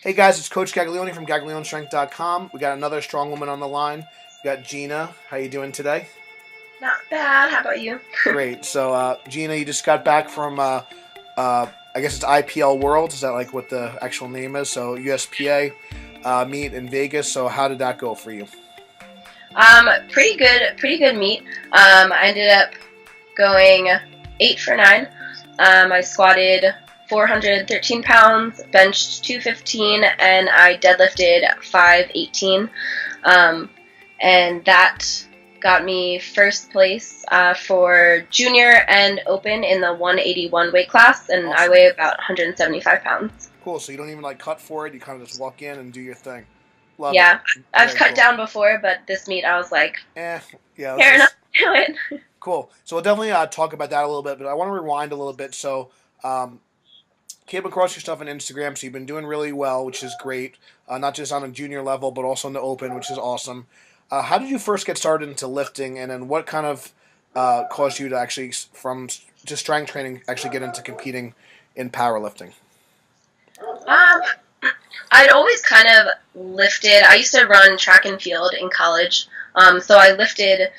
Hey guys, it's Coach Gaglione from GaglioneStrength.com. We got another strong woman on the line. We got Gina. How you doing today? Not bad. How about you? Great. So, Gina, you just got back from, I guess it's IPL World. Is that like what the actual name is? So, USPA meet in Vegas. So, how did that go for you? Pretty good meet. I ended up going 8 for 9. I squatted 413 pounds, benched 215, and I deadlifted 518. Um, and that got me first place for junior and open in the 181 weight class, and I Awesome. weigh about 175 pounds. Cool. So, you don't even like cut for it. You kind of just walk in and do your thing. Love it. Yeah, I've Very cut cool. down before, but this meet I was like, Eh, yeah, let's fair enough, just do it. cool. So we'll definitely talk about that a little bit, but I want to rewind a little bit. So, um, came across your stuff on Instagram, so you've been doing really well, which is great. Not just on a junior level, but also in the open, which is awesome. How did you first get started into lifting, and then what kind of caused you to actually, from just strength training, actually get into competing in powerlifting? Um, I'd always kind of lifted. I used to run track and field in college, so I lifted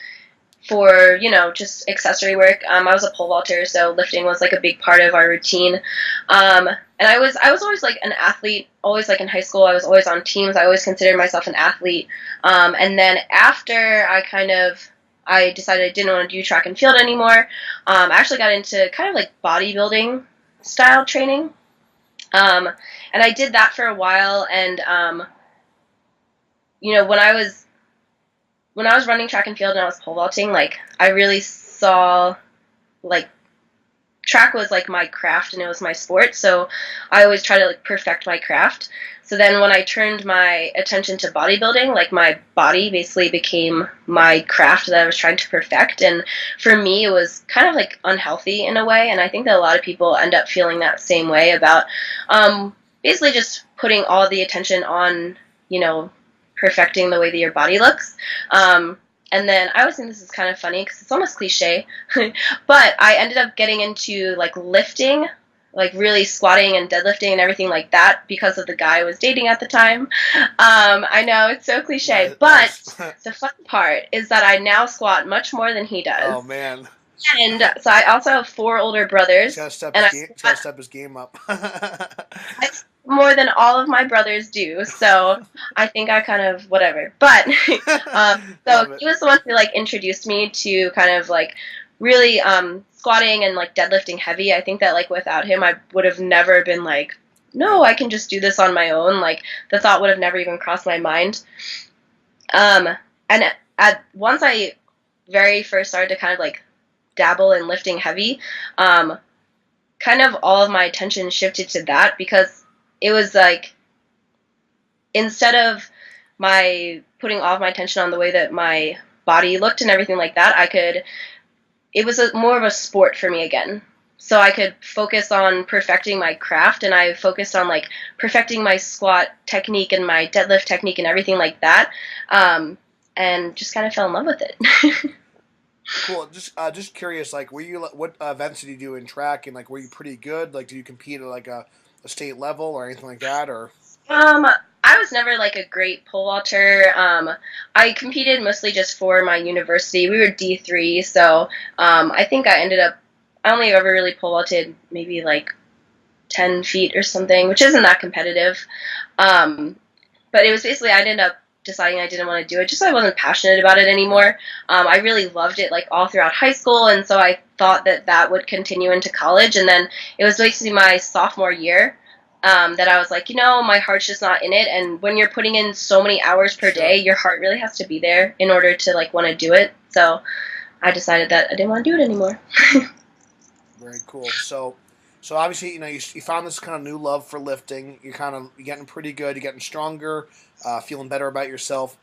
for just accessory work. I was a pole vaulter, so lifting was like a big part of our routine. And I was always like an athlete. Always like in high school, I was always on teams. I always considered myself an athlete. And then after I decided I didn't want to do track and field anymore. I actually got into kind of like bodybuilding style training. Um, and I did that for a while. And you know, when I was running track and field and I was pole vaulting, like I really saw like track was like my craft and it was my sport. So I always try to like perfect my craft. So then when I turned my attention to bodybuilding, like my body basically became my craft that I was trying to perfect. And for me, it was kind of like unhealthy in a way. And I think that a lot of people end up feeling that same way about basically just putting all the attention on, you know, perfecting the way that your body looks. And then I always think this is kind of funny because it's almost cliche, but I ended up getting into like lifting, like really squatting and deadlifting and everything like that because of the guy I was dating at the time. I know it's so cliche, but Nice. the fun part is that I now squat much more than he Oh does. man, And so I also have 4 older he's got brothers, to step and his I game. He's got to squat step his game up. more than all of my brothers do. So I think I kind of whatever. But so Love it. he was the one who like introduced me to kind of like really squatting and like deadlifting heavy. I think that like without him, I would have never been like, Yeah. no, I can just do this on my own. Like the thought would have never even crossed my mind. Um, and at once I very first started to kind of like dabble in lifting heavy, um, kind of all of my attention shifted to that because it was like instead of my putting all of my attention on the way that my body looked and everything like that, it was more of a sport for me again. So I could focus on perfecting my craft, and I focused on like perfecting my squat technique and my deadlift technique and everything like that, and just kind of fell in love with it. Cool. Just curious. Like, were you what events did you do in track, and like, were you pretty good? Like, did you compete at like a state level or anything like that? Or Um, I was never like a great pole vaulter. I competed mostly just for my university. We were D3, so I think I only ever really pole vaulted maybe like 10 feet or something, which isn't that competitive. Um, but it was basically, I ended up deciding I didn't want to do it just so I wasn't passionate about it right? anymore. I really loved it like all throughout high school, and so I thought that that would continue into college. And then it was basically my sophomore year that I was like, my heart's just not in it. And when you're putting in so many hours per Sure. day, your heart really has to be there in order to like want to do it. So I decided that I didn't want to do it anymore. Very cool. So obviously, you found this kind of new love for lifting. You're getting pretty good. You're getting stronger, feeling better about yourself.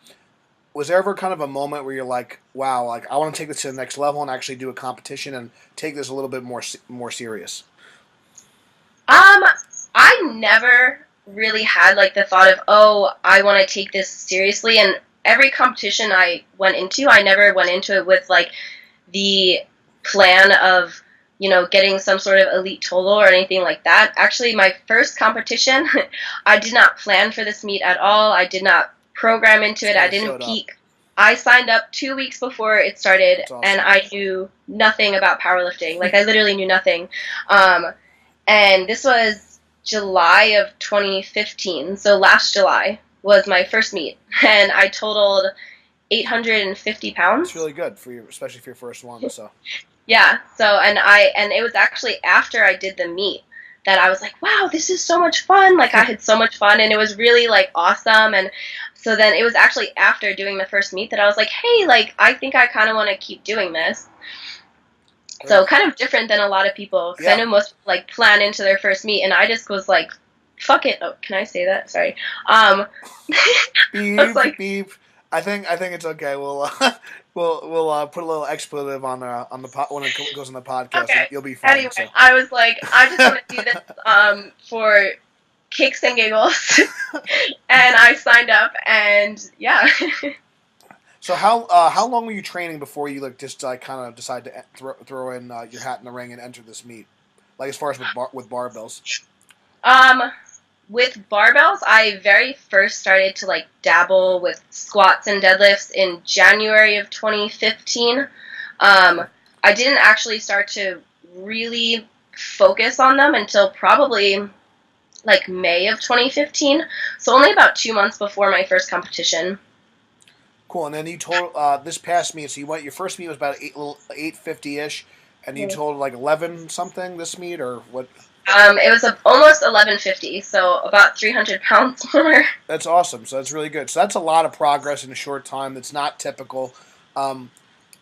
Was there ever kind of a moment where you're like, wow, like I want to take this to the next level and actually do a competition and take this a little bit more serious? Um, I never really had like the thought of, oh, I want to take this seriously. And every competition I went into, I never went into it with like the plan of getting some sort of elite total or anything like that. Actually, my first competition, I did not plan for this meet at all. I did not program into Just it. kind I of didn't showed up. peak. I signed up 2 weeks before it started, That's and awesome. I knew nothing about powerlifting. Like, I literally knew nothing. Um, and this was July of 2015. So last July was my first meet, and I totaled 850 It's pounds. really good for you, especially for your first one. So Yeah. So and it was actually after I did the meet that I was like, wow, this is so much fun. Like I had so much fun and it was really like awesome. And so then it was actually after doing the first meet that I was like, hey, like I think I kind of want to keep doing this. very So cool. kind of different than a lot of people because I Yeah. know most like plan into their first meet and I just was like, fuck it. Oh, can I say that? Sorry. I was Beep like, beep. I think it's okay. We'll we'll put a little expletive on the when it goes on the podcast. okay. You'll be fine. Anyway, So I was like, I just want to do this for kicks and giggles. And I signed up, and yeah. so how long were you training before you like just kind of decide to throw in your hat in the ring and enter this meet? Like as far as with barbells. um, with barbells, I very first started to like dabble with squats and deadlifts in January of 2015. I didn't actually start to really focus on them until probably like May of 2015. So only about 2 months before my first competition. Cool. And then you told this past meet. So you went. Your first meet was about 850 ish, and you told like 11 something this meet or what? It was almost 1150, so about 300 pounds more. That's awesome. So that's really good. So that's a lot of progress in a short time. That's not typical. Um,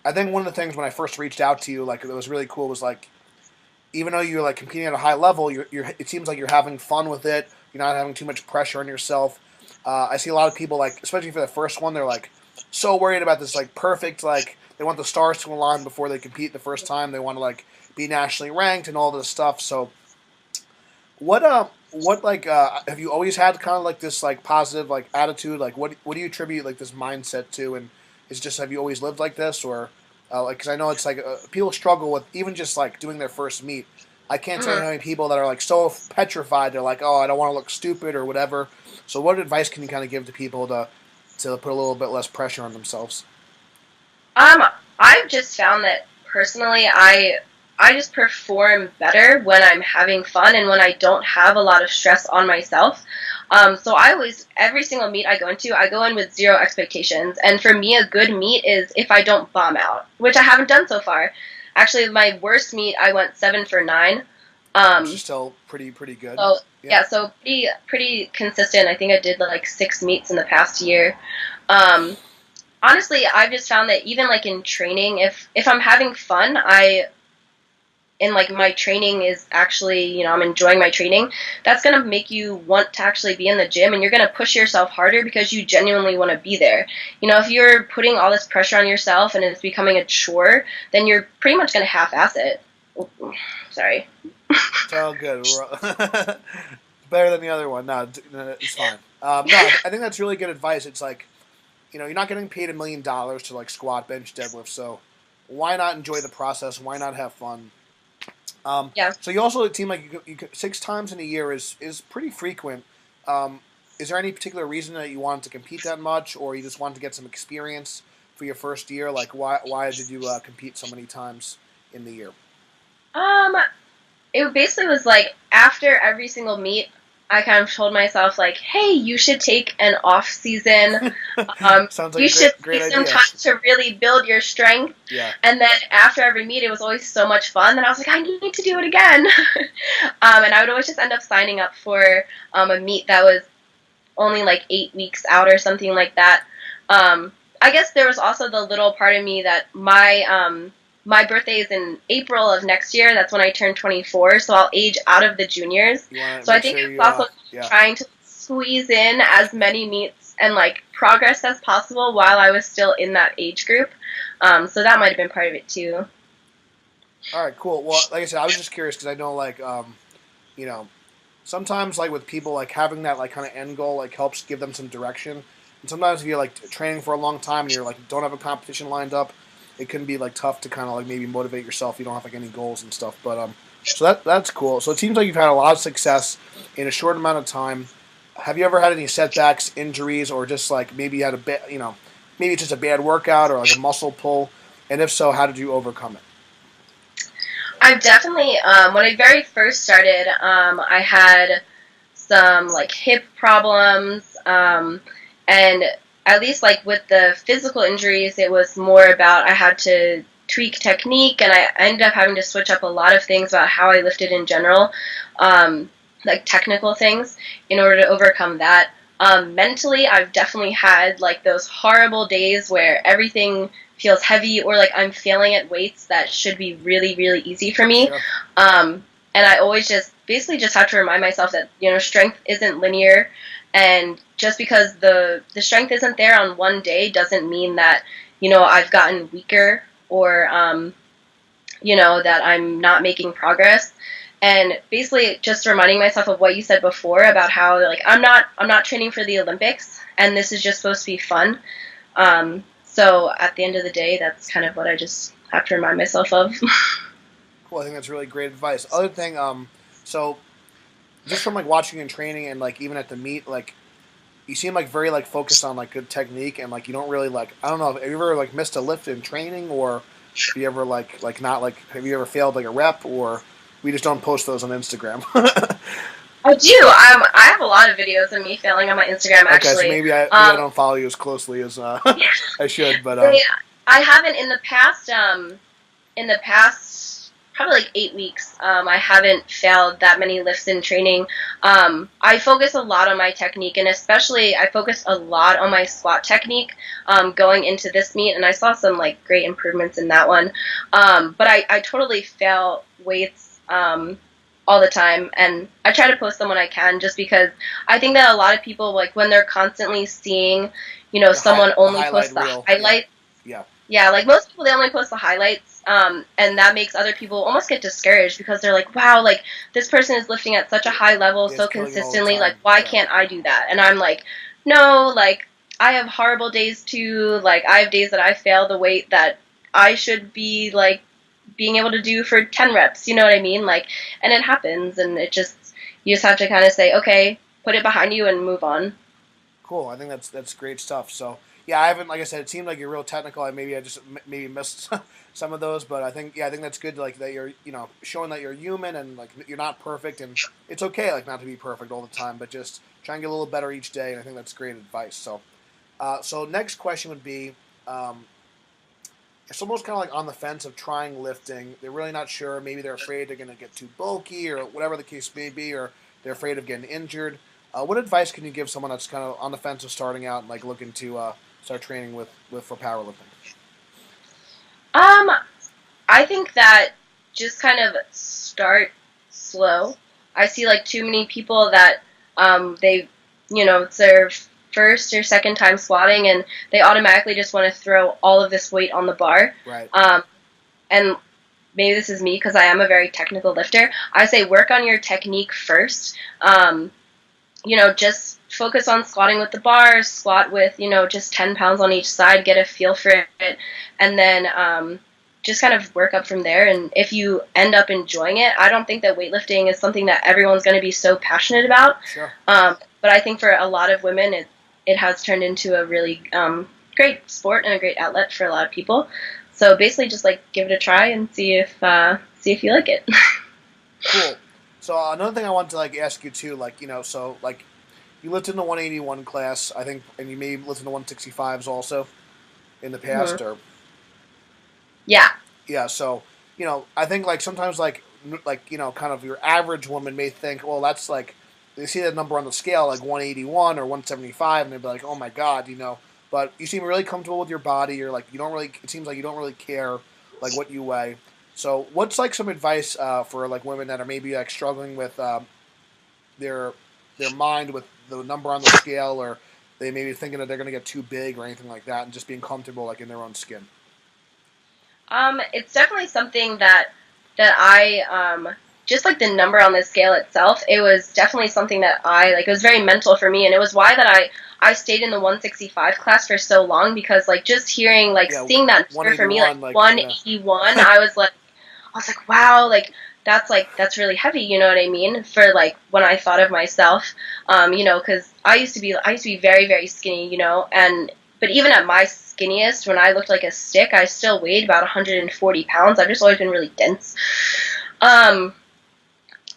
I think one of the things when I first reached out to you, like that was really cool, was like even though you're like competing at a high level, it seems like you're having fun with it. You're not having too much pressure on yourself. I see a lot of people like, especially for the first one, they're like so worried about this like perfect like they want the stars to align before they compete the first time. They want to like be nationally ranked and all this stuff. So what like have you always had kind of like this like positive like attitude? Like what do you attribute like this mindset to? And is just have you always lived like this or like because I know it's like people struggle with even just like doing their first meet. I can't tell you Mhm. how many people that are like so petrified. They're like, oh, I don't want to look stupid or whatever. So what advice can you kind of give to people to put a little bit less pressure on themselves? Um, I've just found that personally, I just perform better when I'm having fun and when I don't have a lot of stress on myself. So I always, every single meet I go into, I go in with zero expectations. And for me, a good meet is if I don't bomb out, which I haven't done so far. Actually, my worst meet, I went 7 for 9. Which is Um, still pretty good. so Yeah. yeah, so pretty consistent. I think I did like 6 meets in the past year. Um, Honestly, I've just found that even like in training, if I'm having fun, I and like my training is actually, I'm enjoying my training, that's going to make you want to actually be in the gym and you're going to push yourself harder because you genuinely want to be there. If you're putting all this pressure on yourself and it's becoming a chore, then you're pretty much going to half-ass it. Sorry. It's all good. Better than the other one. No, it's fine. No, I think that's really good advice. It's like, you're not getting paid $1 million to like squat, bench, deadlift. So why not enjoy the process? Why not have fun? Yeah. So you also seem like you 6 times in a year is pretty frequent. Um, is there any particular reason that you wanted to compete that much, or you just wanted to get some experience for your first year? Like why did you compete so many times in the year? Um, it basically was like after every single meet, I kind of told myself like, hey, you should take an off season. Sounds like You a should great take some idea. time to really build your strength. Yeah. And then after every meet, it was always so much fun that I was like, I need to do it again. And I would always just end up signing up for a meet that was only like 8 weeks out or something like that. I guess there was also the little part of me that my birthday is in April of next year. That's when I turn 24, so I'll age out of the juniors. You want to So I make think sure it's you also yeah. trying to squeeze in as many meets and like progress as possible while I was still in that age group. So that might have been part of it too. All right, cool. Well, like I said, I was just curious because I know like you know sometimes like with people like having that like kind of end goal like helps give them some direction. And sometimes if you're like training for a long time and you're like don't have a competition lined up, it can be like tough to kind of like maybe motivate yourself. You don't have like any goals and stuff. But so that's cool. So it seems like you've had a lot of success in a short amount of time. Have you ever had any setbacks, injuries, or just like maybe you had a bit, maybe it's just a bad workout or like a muscle pull? And if so, how did you overcome it? I've definitely, when I very first started, I had some like hip problems, and at least like with the physical injuries, it was more about I had to tweak technique, and I ended up having to switch up a lot of things about how I lifted in general, um, like technical things, in order to overcome that. Mentally, I've definitely had like those horrible days where everything feels heavy, or like I'm failing at weights that should be really, really easy for me. Sure. Um, and I always just basically just have to remind myself that strength isn't linear, and just because the strength isn't there on one day doesn't mean that I've gotten weaker, or that I'm not making progress. And basically just reminding myself of what you said before about how like I'm not training for the Olympics, and this is just supposed to be fun. So at the end of the day, that's kind of what I just have to remind myself of. Cool. I think that's really great advice. Other thing, so just from like watching and training and like even at the meet, like you seem like very like focused on like good technique and like you don't really like I don't know, have you ever like missed a lift in training or have you ever like not like have you ever failed like a rep or we just don't post those on Instagram? I do. I have a lot of videos of me failing on my Instagram, Okay, so actually. maybe I don't follow you as closely as I should, but I haven't in the past. In the past probably like 8 weeks, I haven't failed that many lifts in training. I focus a lot on my technique, and especially I focus a lot on my squat technique, going into this meet, and I saw some like great improvements in that one. But I totally fail weights all the time, and I try to post them when I can, just because I think that a lot of people, like when they're constantly seeing, someone the only highlight post the reel, yeah, highlights. yeah, Yeah, like most people, they only post the highlights, and that makes other people almost get discouraged, because they're like, wow, like this person is lifting at such a high level it's so killing it all the consistently, like time, why yeah. can't I do that? And I'm like, no, like I have horrible days too. Like I have days that I fail the weight that I should be like being able to do for 10 reps. You know what I mean? Like, and it happens, and you just have to kind of say, okay, put it behind you and move on. Cool. I think that's great stuff. So yeah, I haven't like I said, it seemed like you're real technical. I just maybe missed some of those, but I think that's good. Like that you're showing that you're human and like you're not perfect, and it's okay like not to be perfect all the time, but just try and get a little better each day. And I think that's great advice. So so next question would be. If someone's kind of like on the fence of trying lifting, they're really not sure. Maybe they're afraid they're going to get too bulky, or whatever the case may be, or they're afraid of getting injured. What advice can you give someone that's kind of on the fence of starting out and like looking to start training with for powerlifting? Um, I think that just kind of start slow. I see like too many people that it's their first or second time squatting, and they automatically just want to throw all of this weight on the bar. Right. And maybe this is me because I am a very technical lifter. I say work on your technique first. Just focus on squatting with the bars, squat with, just 10 pounds on each side, get a feel for it, and then just kind of work up from there. And if you end up enjoying it, I don't think that weightlifting is something that everyone's going to be so passionate about. Sure. But I think for a lot of women, it has turned into a really great sport and a great outlet for a lot of people. So basically, just like give it a try and see if you like it. Cool. So another thing I wanted to like ask you too, like so like you lived in the 181 class, I think, and you may lived in the 165s also in the past, Hmm. or Yeah. yeah. So I think like sometimes like kind of your average woman may think, well, that's like they see that number on the scale like 181 or 175, and they'd be like, oh my god, But you seem really comfortable with your body. You're like you don't really. It seems like you don't really care like what you weigh. So what's like some advice for like women that are maybe like struggling with their their mind with the number on the scale, or they may be thinking that they're going to get too big or anything like that, and just being comfortable like in their own skin. It's definitely something that I just like the number on the scale itself, it was definitely something that I like. It was very mental for me, and it was why that I stayed in the 165 class for so long, because like just hearing like Yeah, seeing that number for me, like 181, yeah. 181, I was like, wow, like that's really heavy, you know what I mean? For like when I thought of myself, you know, because I used to be very very skinny, you know, and but even at my skinniest, when I looked like a stick, I still weighed about 140 pounds. I've just always been really dense. Um,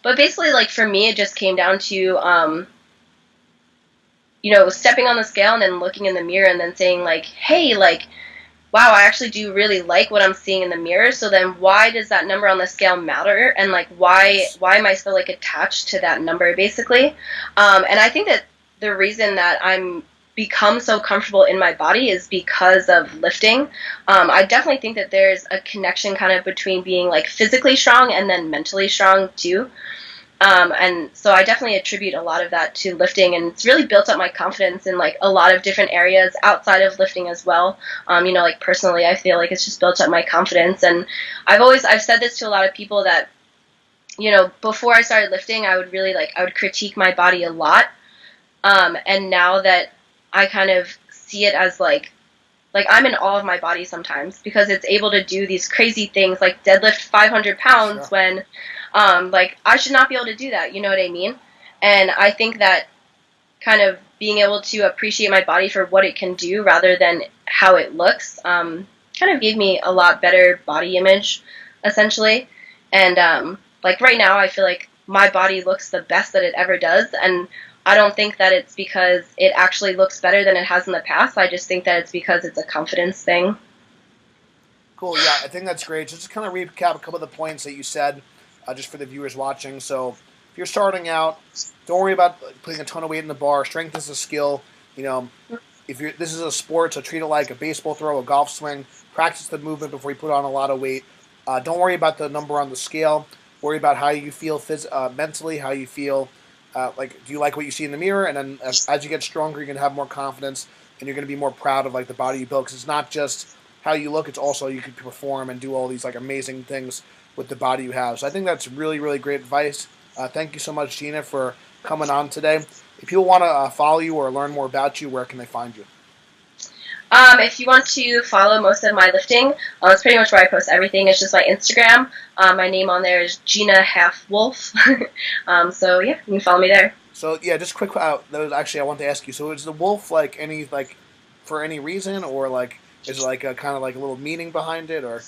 but basically, like for me, it just came down to you know, stepping on the scale and then looking in the mirror and then saying like, hey, like wow, I actually do really like what I'm seeing in the mirror. So then why does that number on the scale matter? And like Yes. why am I still like attached to that number basically? And I think that the reason that I'm become so comfortable in my body is because of lifting. I definitely think that there's a connection kind of between being like physically strong and then mentally strong too. And so I definitely attribute a lot of that to lifting, and it's really built up my confidence in like a lot of different areas outside of lifting as well. You know, like personally, I feel like it's just built up my confidence, and I've said this to a lot of people that, you know, before I started lifting, I would critique my body a lot, and now that I kind of see it as like I'm in awe of my body sometimes because it's able to do these crazy things like deadlift 500 pounds Sure. when like I should not be able to do that, you know what I mean? And I think that kind of being able to appreciate my body for what it can do rather than how it looks kind of gave me a lot better body image essentially. And like right now I feel like my body looks the best that it ever does, and I don't think that it's because it actually looks better than it has in the past. I just think that it's because it's a confidence thing. Cool. Yeah, I think that's great. Just to kind of recap a couple of the points that you said, just for the viewers watching. So, if you're starting out, don't worry about putting a ton of weight in the bar. Strength is a skill. You know, if you're this is a sport, so treat it like a baseball throw, a golf swing. Practice the movement before you put on a lot of weight. Don't worry about the number on the scale. Worry about how you feel mentally, how you feel. Like, do you like what you see in the mirror? And then as you get stronger, you're gonna have more confidence, and you're gonna be more proud of like the body you built. Because it's not just how you look; it's also you can perform and do all these like amazing things with the body you have. So I think that's really, really great advice. Thank you so much, Gina, for coming on today. If people want to follow you or learn more about you, where can they find you? If you want to follow most of my lifting, it's pretty much where I post everything. It's just my Instagram. My name on there is Gina Half Wolf. So yeah, you can follow me there. So yeah, just quick. That was actually I want to ask you. So is the wolf like any like for any reason, or like is it like a kind of like a little meaning behind it, or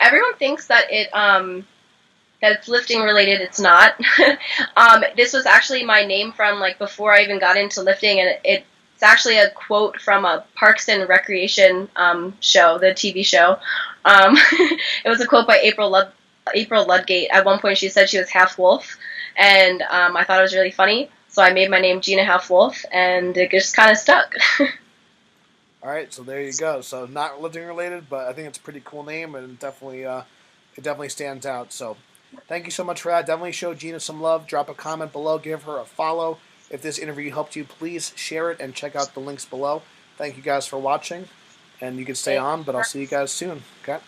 Everyone thinks that it's lifting related. It's not. This was actually my name from like before I even got into lifting, and it's actually a quote from a Parks and Recreation show, the TV show. It was a quote by April Ludgate. At one point, she said she was half wolf, and I thought it was really funny. So I made my name Gina Half Wolf, and it just kind of stuck. all right? So there you go. So not lifting related, but I think it's a pretty cool name, and definitely it definitely stands out. So thank you so much for that. Definitely show Gina some love. Drop a comment below. Give her a follow. If this interview helped you, please share it and check out the links below. Thank you guys for watching, and you can stay on, but I'll see you guys soon. Okay.